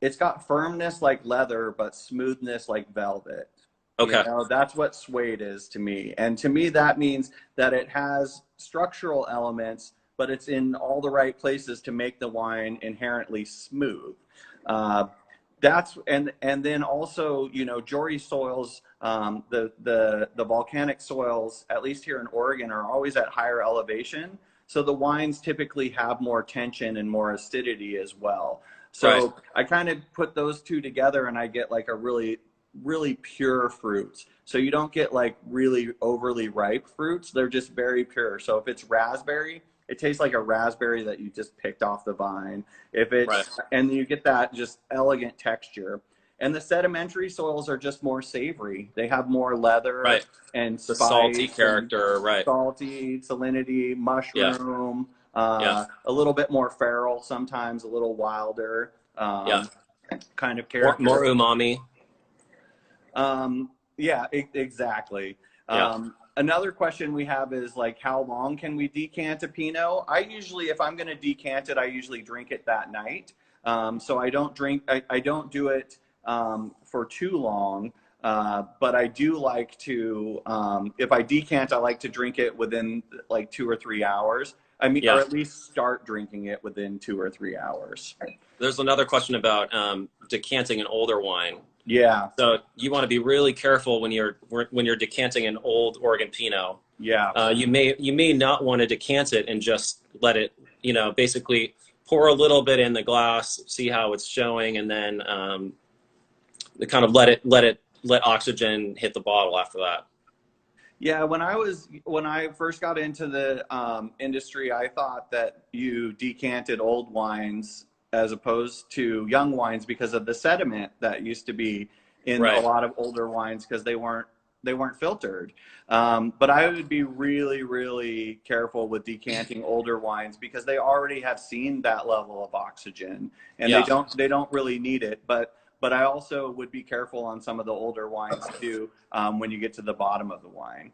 Speaker 1: it's got firmness like leather but smoothness like velvet.
Speaker 2: Okay.
Speaker 1: You know, that's what suede is to me. And to me that means that it has structural elements, but it's in all the right places to make the wine inherently smooth. That's and then also, you know, Jory soils, the volcanic soils, at least here in Oregon, are always at higher elevation. So the wines typically have more tension and more acidity as well. So
Speaker 2: Right.
Speaker 1: I kind of put those two together and I get like a really, really pure fruits. So you don't get like really overly ripe fruits. They're just very pure. So if it's raspberry, it tastes like a raspberry that you just picked off the vine. If it's,
Speaker 2: Right.
Speaker 1: and you get that just elegant texture. And the sedimentary soils are just more savory. They have more leather
Speaker 2: Right.
Speaker 1: and
Speaker 2: The
Speaker 1: spice,
Speaker 2: salty character. Right.
Speaker 1: salty, salinity, mushroom,
Speaker 2: Yeah.
Speaker 1: a little bit more feral, sometimes a little wilder
Speaker 2: Yeah.
Speaker 1: kind of character.
Speaker 2: More umami.
Speaker 1: Yeah, exactly.
Speaker 2: Yeah.
Speaker 1: Another question we have is like, how long can we decant a Pinot? I usually, if I'm going to decant it, I usually drink it that night. So I don't do it for too long. But I do like to, if I decant, I like to drink it within like 2 or 3 hours. I mean,
Speaker 2: Yeah.
Speaker 1: or at least start drinking it within 2 or 3 hours.
Speaker 2: There's another question about decanting an older wine.
Speaker 1: Yeah.
Speaker 2: So you want to be really careful when you're decanting an old Oregon Pinot.
Speaker 1: Yeah.
Speaker 2: You may not want to decant it and just let it, you know, basically pour a little bit in the glass, see how it's showing, and then kind of let oxygen hit the bottle after that.
Speaker 1: Yeah, when I first got into the industry, I thought that you decanted old wines as opposed to young wines because of the sediment that used to be in
Speaker 2: Right.
Speaker 1: a lot of older wines because they weren't filtered. But I would be really, really careful with decanting older wines because they already have seen that level of oxygen, and
Speaker 2: Yeah.
Speaker 1: they don't really need it. But I also would be careful on some of the older wines too when you get to the bottom of the wine.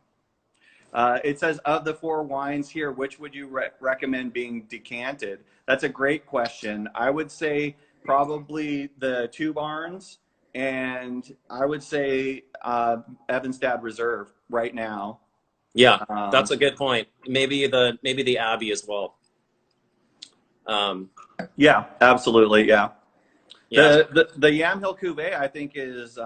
Speaker 1: It says, of the 4 wines here, which would you recommend being decanted? That's a great question. I would say probably the 2 Barns, and I would say Evanstad Reserve right now.
Speaker 2: Yeah, that's a good point. Maybe the Abbey as well.
Speaker 1: Yeah, absolutely. Yeah.
Speaker 2: Yeah.
Speaker 1: The Yamhill Cuvée, I think, is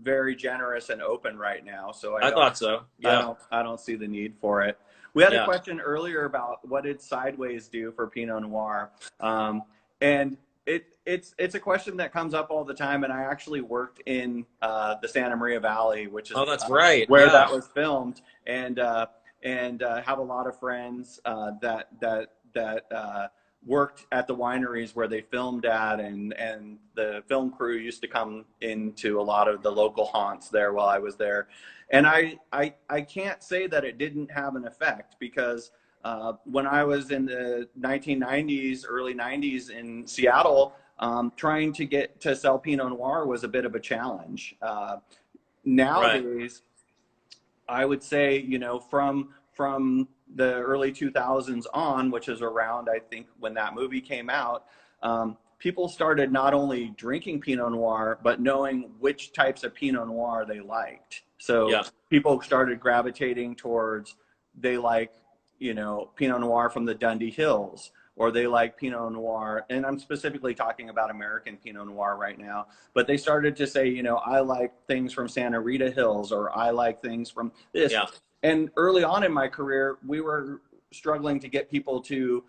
Speaker 1: very generous and open right now. So
Speaker 2: I thought so. Yeah.
Speaker 1: I don't see the need for it. We had
Speaker 2: Yeah.
Speaker 1: a question earlier about what did Sideways do for Pinot Noir, and it's a question that comes up all the time. And I actually worked in the Santa Maria Valley, which is
Speaker 2: That's right.
Speaker 1: where
Speaker 2: Yeah.
Speaker 1: that was filmed, and have a lot of friends that worked at the wineries where they filmed at, and the film crew used to come into a lot of the local haunts there while I was there. And I can't say that it didn't have an effect because when I was in the 1990s, early 90s in Seattle, trying to get to sell Pinot Noir was a bit of a challenge. Nowadays, I would say, you know, from the early 2000s on, which is around, I think, when that movie came out, people started not only drinking Pinot Noir, but knowing which types of Pinot Noir they liked. So
Speaker 2: Yeah.
Speaker 1: people started gravitating towards, they like, you know, Pinot Noir from the Dundee Hills, or they like Pinot Noir, and I'm specifically talking about American Pinot Noir right now, but they started to say, you know, I like things from Santa Rita Hills, or I like things from this.
Speaker 2: Yeah.
Speaker 1: And early on in my career, we were struggling to get people to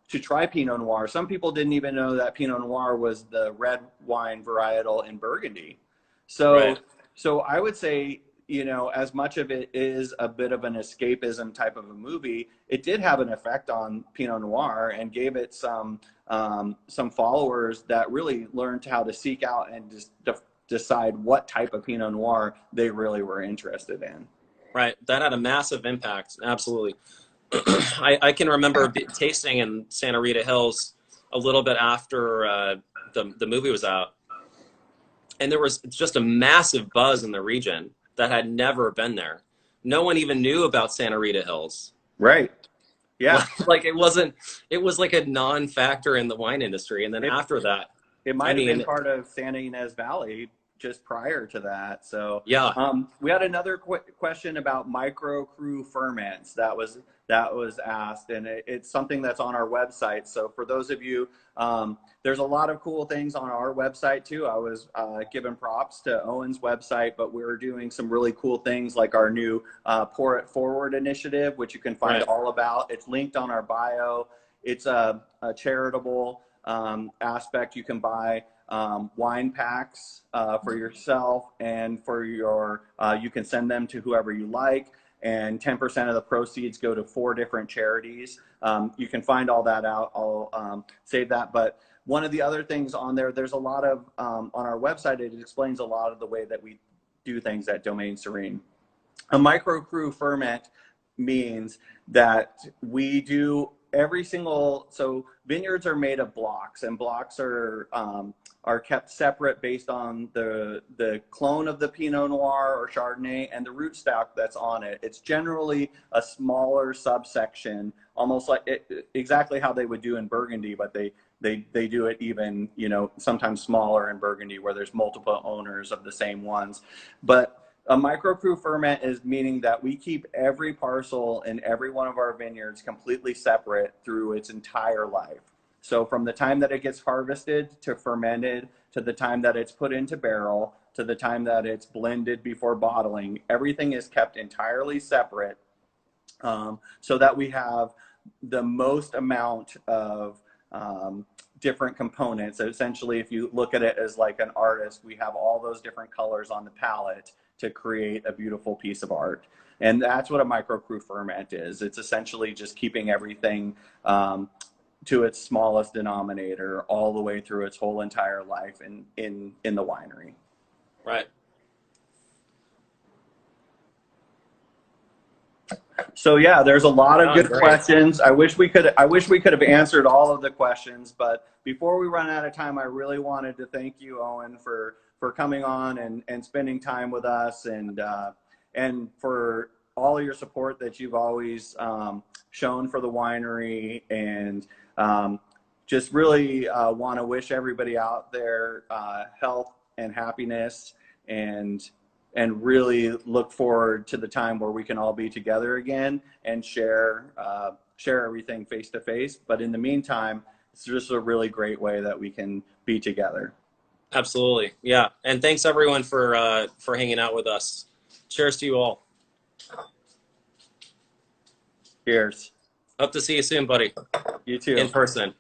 Speaker 1: try Pinot Noir. Some people didn't even know that Pinot Noir was the red wine varietal in Burgundy. So,
Speaker 2: Right.
Speaker 1: so I would say, you know, as much of it is a bit of an escapism type of a movie, it did have an effect on Pinot Noir and gave it some followers that really learned how to seek out and just decide what type of Pinot Noir they really were interested in.
Speaker 2: Right. That had a massive impact. Absolutely. I can remember tasting in Santa Rita Hills a little bit after the movie was out, and there was just a massive buzz in the region that had never been there. No one even knew about Santa Rita Hills.
Speaker 1: Right. Yeah.
Speaker 2: Like it was like a non-factor in the wine industry. And then after that,
Speaker 1: it might have been part of Santa Ynez Valley just prior to that. So
Speaker 2: yeah.
Speaker 1: We had another question about micro cru ferments that was asked, and it's something that's on our website. So for those of you, there's a lot of cool things on our website too. I was giving props to Owen's website, but we're doing some really cool things like our new Pour It Forward initiative, which you can find all about. It's linked on our bio. It's a charitable aspect. You can buy wine packs for yourself and for your, you can send them to whoever you like, and 10% of the proceeds go to 4 different charities. You can find all that out. I'll save that. But one of the other things on there, there's a lot of, on our website, it explains a lot of the way that we do things at Domaine Serene. A micro cru ferment means that we do every single, so vineyards are made of blocks, and blocks are kept separate based on the clone of the Pinot Noir or Chardonnay and the rootstock that's on it. It's generally a smaller subsection, almost like exactly how they would do in Burgundy, but they do it even, you know, sometimes smaller in Burgundy where there's multiple owners of the same ones. But a micro cru ferment is meaning that we keep every parcel in every one of our vineyards completely separate through its entire life. So from the time that it gets harvested to fermented, to the time that it's put into barrel, to the time that it's blended before bottling, everything is kept entirely separate, so that we have the most amount of different components. So essentially, if you look at it as like an artist, we have all those different colors on the palette to create a beautiful piece of art. And that's what a micro cru ferment is. It's essentially just keeping everything to its smallest denominator all the way through its whole entire life in the winery.
Speaker 2: Right.
Speaker 1: So yeah, there's a lot of good questions. I wish we could have answered all of the questions, but before we run out of time, I really wanted to thank you, Owen, for coming on and spending time with us, and for all of your support that you've always shown for the winery, and just really want to wish everybody out there health and happiness, and really look forward to the time where we can all be together again and share everything face to face. But in the meantime, it's just a really great way that we can be together.
Speaker 2: Absolutely. Yeah. And thanks everyone for hanging out with us. Cheers to you all.
Speaker 1: Cheers.
Speaker 2: Hope to see you soon, buddy.
Speaker 1: You too.
Speaker 2: In person.